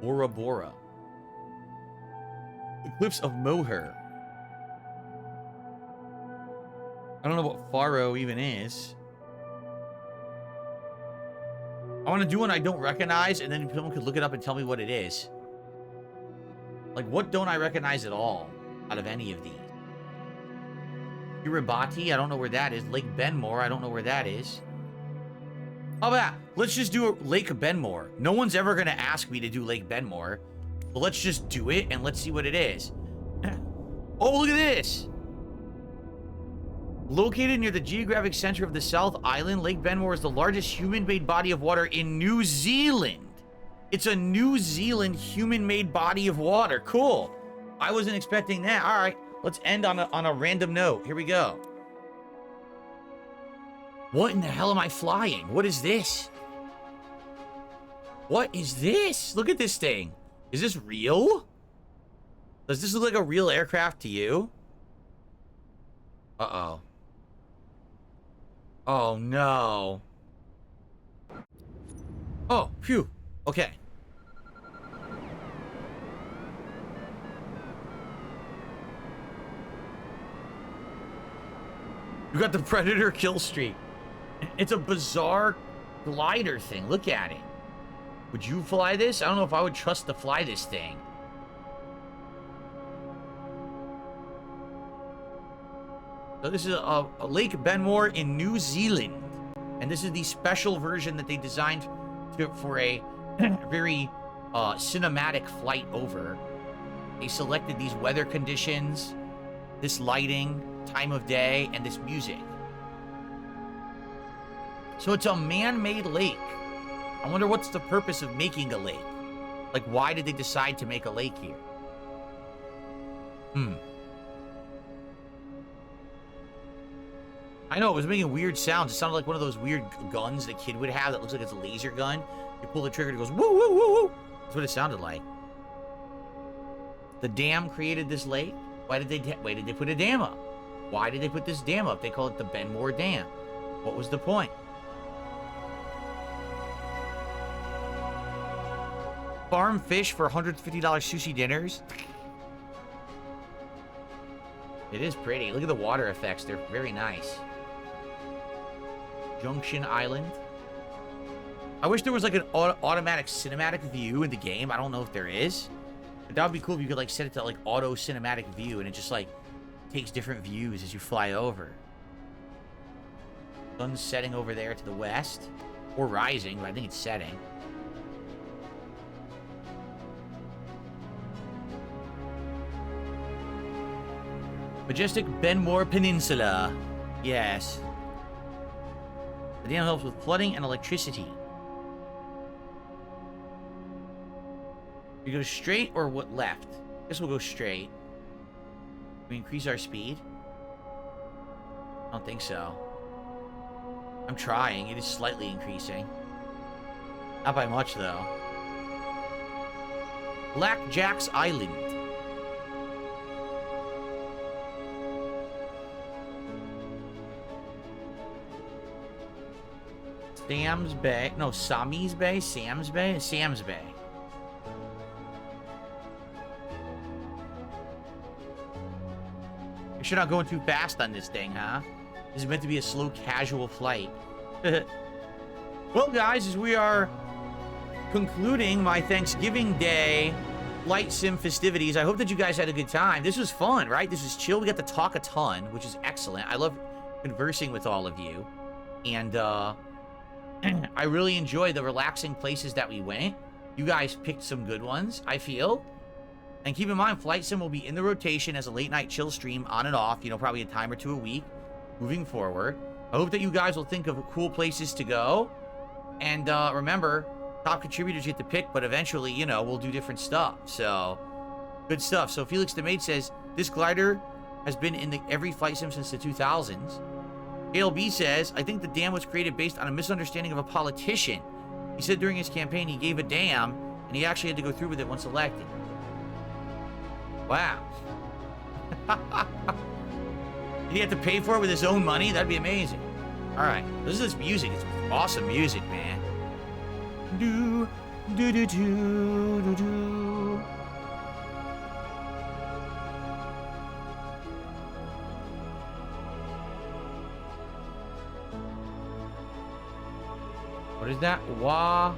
A: Bora Bora. Eclipse of Moher. I don't know what Faro even is. I want to do one I don't recognize, and then someone could look it up and tell me what it is. Like, what don't I recognize at all out of any of these? Kiribati, I don't know where that is. Lake Benmore, I don't know where that is. How about, let's just do Lake Benmore. No one's ever going to ask me to do Lake Benmore. But let's just do it, and let's see what it is. Oh, look at this! Located near the geographic center of the South Island, Lake Benmore is the largest human-made body of water in New Zealand. It's a New Zealand human-made body of water. Cool. I wasn't expecting that. All right, let's end on a random note. Here we go. What in the hell am I flying? What is this? What is this? Look at this thing. Is this real? Does this look like a real aircraft to you? Uh-oh. Oh, no. Oh, phew. Okay. You got the Predator kill streak. It's a bizarre glider thing. Look at it. Would you fly this? I don't know if I would trust to fly this thing. So this is a Lake Benmore in New Zealand. And this is the special version that they designed for a very cinematic flight over. They selected these weather conditions, this lighting, time of day, and this music. So it's a man-made lake. I wonder what's the purpose of making a lake? Like, why did they decide to make a lake here? I know, it was making weird sounds. It sounded like one of those weird guns the kid would have that looks like it's a laser gun. You pull the trigger and it goes, woo, woo, woo, woo. That's what it sounded like. The dam created this lake. Why did they put a dam up? Why did they put this dam up? They call it the Benmore Dam. What was the point? Farm fish for $150 sushi dinners. It is pretty. Look at the water effects. They're very nice. Junction Island. I wish there was like an automatic cinematic view in the game. I don't know if there is. But that would be cool if you could like set it to like auto cinematic view and it just like takes different views as you fly over. Sun's setting over there to the west. Or rising, but I think it's setting. Majestic Benmore Peninsula. Yes. The dam helps with flooding and electricity. We go straight or what left? I guess we'll go straight. Can we increase our speed? I don't think so. I'm trying. It is slightly increasing. Not by much, though. Blackjack's Island. Sam's Bay. No, Sami's Bay? Sam's Bay? Sam's Bay. You should not going too fast on this thing, huh? This is meant to be a slow, casual flight. Well, guys, as we are concluding my Thanksgiving Day flight sim festivities, I hope that you guys had a good time. This was fun, right? This was chill. We got to talk a ton, which is excellent. I love conversing with all of you. And I really enjoyed the relaxing places that we went. You guys picked some good ones, I feel. And keep in mind, Flight Sim will be in the rotation as a late night chill stream on and off, you know, probably a time or two a week moving forward. I hope that you guys will think of cool places to go. And remember, top contributors get to pick, but eventually, you know, we'll do different stuff. So, good stuff. So Felix the Maid says, this glider has been in every Flight Sim since the 2000s. ALB says, I think the dam was created based on a misunderstanding of a politician. He said during his campaign he gave a dam, and he actually had to go through with it once elected. Wow. Did he have to pay for it with his own money? That'd be amazing. All right, listen to this music. It's awesome music, man. Do, do, do, do, do, do. What is that? Wanau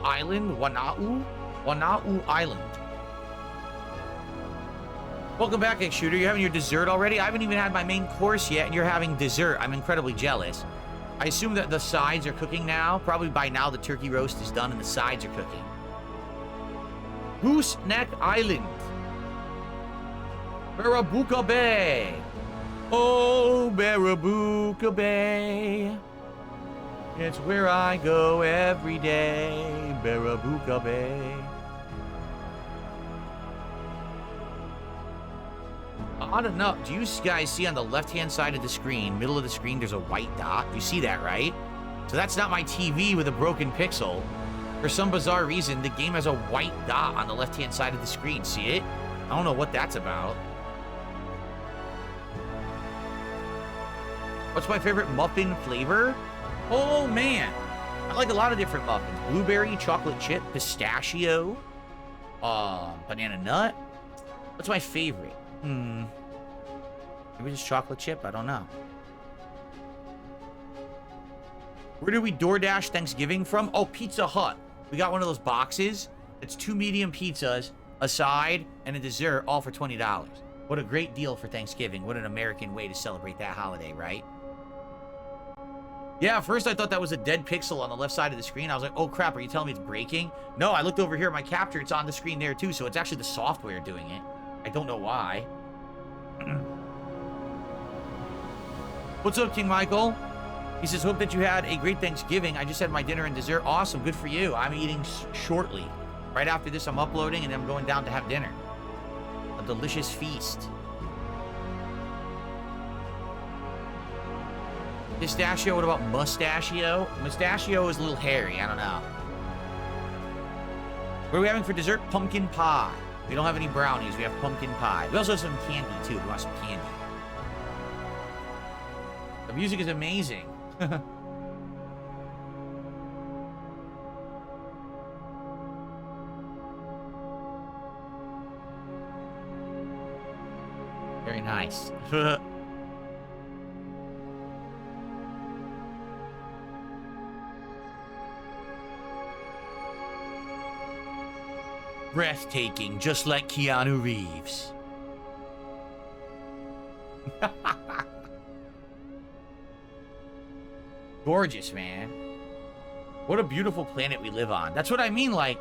A: Island? Wanau Island. Welcome back, X-Shooter. You're having your dessert already? I haven't even had my main course yet, and you're having dessert. I'm incredibly jealous. I assume that the sides are cooking now. Probably by now the turkey roast is done and the sides are cooking. Goose Neck Island. Barabuka Bay. Oh, Barabuka Bay. It's where I go every day. Barabuka Bay. I don't know. Do you guys see on the left-hand side of the screen, middle of the screen, there's a white dot? You see that, right? So that's not my TV with a broken pixel. For some bizarre reason, the game has a white dot on the left-hand side of the screen. See it? I don't know what that's about. What's my favorite muffin flavor? Oh, man. I like a lot of different muffins. Blueberry, chocolate chip, pistachio, banana nut. What's my favorite? Maybe just chocolate chip? I don't know. Where did we DoorDash Thanksgiving from? Oh, Pizza Hut. We got one of those boxes. It's 2 medium pizzas, a side, and a dessert, all for $20. What a great deal for Thanksgiving. What an American way to celebrate that holiday, right? Yeah, at first I thought that was a dead pixel on the left side of the screen. I was like, oh crap, are you telling me it's breaking? No, I looked over here at my capture. It's on the screen there too, so it's actually the software doing it. I don't know why. What's up, King Michael? He says, hope that you had a great Thanksgiving. I just had my dinner and dessert. Awesome, good for you. I'm eating shortly. Right after this, I'm uploading, and then I'm going down to have dinner. A delicious feast. Pistachio, what about mustachio? Mustachio is a little hairy, I don't know. What are we having for dessert? Pumpkin pie. We don't have any brownies, we have pumpkin pie. We also have some candy, too. We want some candy. The music is amazing. Very nice. Breathtaking, just like Keanu Reeves. Gorgeous, man. What a beautiful planet we live on. That's what I mean, like,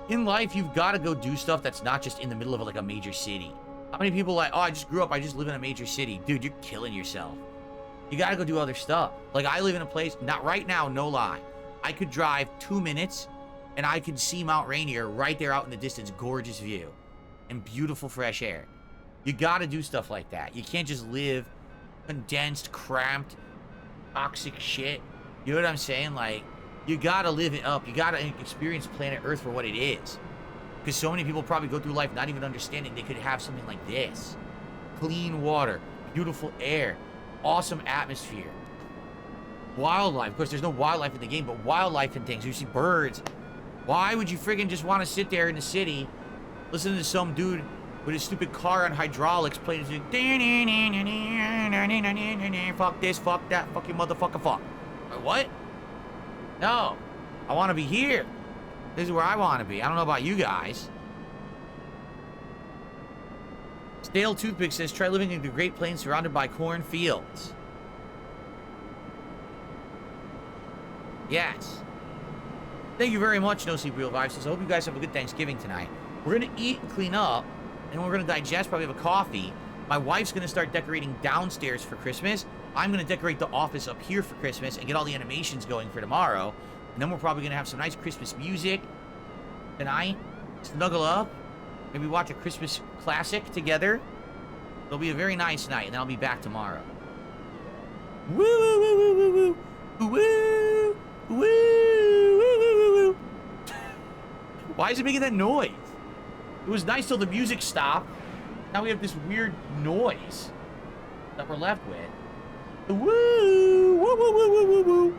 A: in life, you've got to go do stuff that's not just in the middle of, like, a major city. How many people are like, oh, I just grew up, I just live in a major city. Dude, you're killing yourself. You got to go do other stuff. Like, I live in a place, not right now, no lie. I could drive 2 minutes, and I could see Mount Rainier right there out in the distance. Gorgeous view. And beautiful fresh air. You got to do stuff like that. You can't just live condensed, cramped, toxic shit. You know what I'm saying? Like, you gotta live it up. You gotta experience planet Earth for what it is. Because so many people probably go through life not even understanding they could have something like this. Clean water, beautiful air, awesome atmosphere. Wildlife. Of course, there's no wildlife in the game, but wildlife and things. You see birds. Why would you friggin' just want to sit there in the city, listen to some dude with his stupid car on hydraulics playing his... Fuck this, fuck that, fuck you motherfucker, fuck. What? No. I want to be here. This is where I want to be. I don't know about you guys. Stale Toothpick says, try living in the Great Plains surrounded by cornfields. Yes. Thank you very much, No Sleep Real Vibes. Says, I hope you guys have a good Thanksgiving tonight. We're going to eat and clean up, and we're going to digest, probably have a coffee. My wife's going to start decorating downstairs for Christmas. I'm going to decorate the office up here for Christmas and get all the animations going for tomorrow. And then we're probably going to have some nice Christmas music tonight. Snuggle up. Maybe watch a Christmas classic together. It'll be a very nice night, and then I'll be back tomorrow. Woo, woo, woo, woo, woo, woo, woo, woo, woo, woo. Why is it making that noise? It was nice till the music stopped. Now we have this weird noise that we're left with. Woo, woo, woo, woo, woo, woo, woo.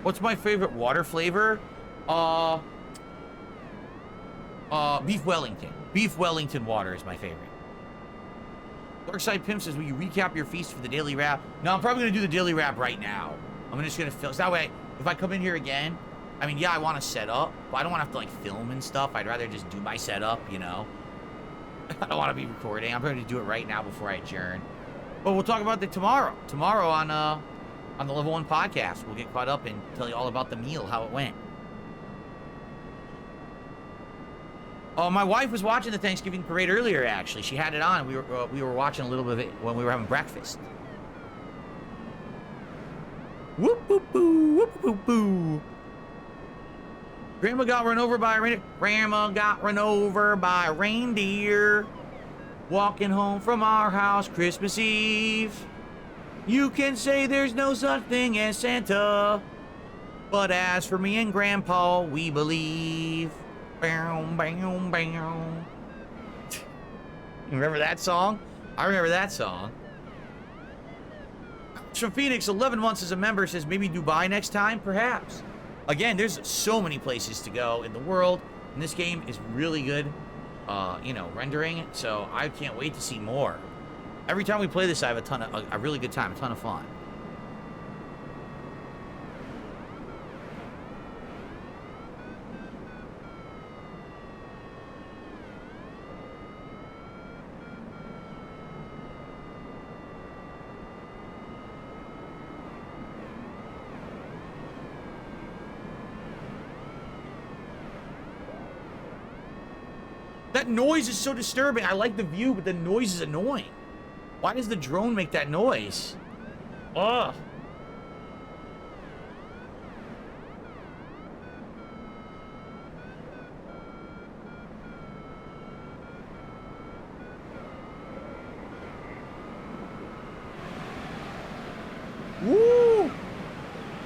A: What's my favorite water flavor? Beef Wellington. Beef Wellington water is my favorite. Darkside Pimp says, will you recap your feast for the daily wrap? No, I'm probably going to do the daily wrap right now. I'm just going to film. So that way, if I come in here again, I mean, yeah, I want to set up, but I don't want to have to, like, film and stuff. I'd rather just do my setup, you know? I don't want to be recording. I'm going to do it right now before I adjourn. But we'll talk about that tomorrow. Tomorrow on the Level 1 podcast. We'll get caught up and tell you all about the meal, how it went. Oh, my wife was watching the Thanksgiving parade earlier, actually. She had it on. We were watching a little bit of it when we were having breakfast. Whoop, whoop, boo, whoop, whoop, boo. Grandma got run over by a reindeer. Grandma got run over by a reindeer. Walking home from our house Christmas Eve. You can say there's no such thing as Santa. But as for me and Grandpa, we believe. Bam, bam, bam. Remember that song? I remember that song. From Phoenix, 11 months as a member, says maybe Dubai next time? Perhaps. Again, there's so many places to go in the world, and this game is really good, you know, rendering, so I can't wait to see more. Every time we play this, I have a really good time, a ton of fun. That noise is so disturbing. I like the view, but the noise is annoying. Why does the drone make that noise? Ugh. Woo!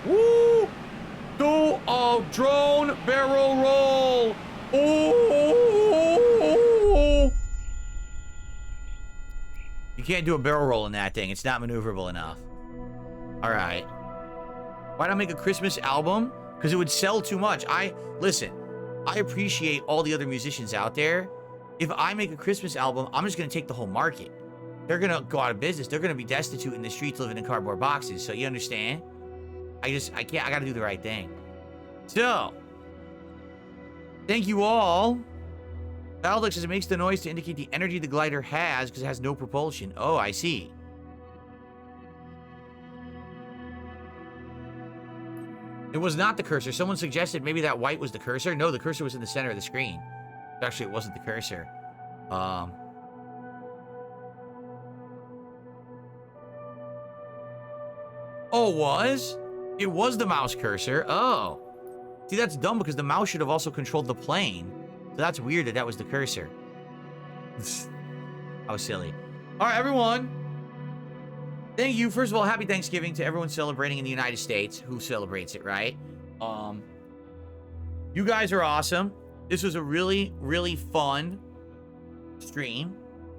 A: Woo! Do a drone barrel roll! Ooh! You can't do a barrel roll in that thing. It's not maneuverable enough. All right. Why not make a Christmas album? Because it would sell too much. Listen, I appreciate all the other musicians out there. If I make a Christmas album, I'm just going to take the whole market. They're going to go out of business. They're going to be destitute in the streets living in cardboard boxes. So you understand? I got to do the right thing. So, thank you all. Alex says it makes the noise to indicate the energy the glider has because it has no propulsion. Oh, I see. It was not the cursor. Someone suggested maybe that white was the cursor. No, the cursor was in the center of the screen. Actually, it wasn't the cursor. Oh, it was? It was the mouse cursor. Oh. See, that's dumb because the mouse should have also controlled the plane. So that's weird that that was the cursor. How silly. All right, everyone. Thank you. First of all, happy Thanksgiving to everyone celebrating in the United States. Who celebrates it, right? You guys are awesome. This was a really, really fun stream.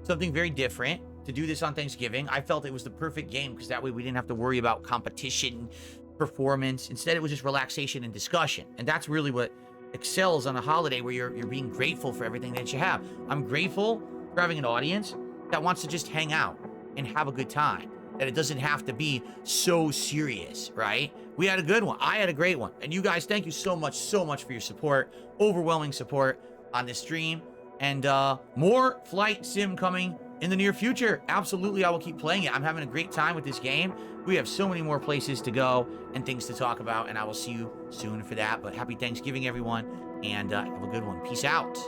A: something very different to do this on Thanksgiving. I felt it was the perfect game because that way we didn't have to worry about competition, performance. Instead, it was just relaxation and discussion. And that's really what excels on a holiday where you're being grateful for everything that you have. I'm grateful for having an audience that wants to just hang out and have a good time. That it doesn't have to be so serious, right? We had a good one. I had a great one. And you guys, thank you so much for your support. Overwhelming support on this stream. And more Flight Sim coming in the near future. Absolutely, I will keep playing it. I'm having a great time with this game. We have so many more places to go and things to talk about, and I will see you soon for that. But happy Thanksgiving, everyone, and have a good one. Peace out.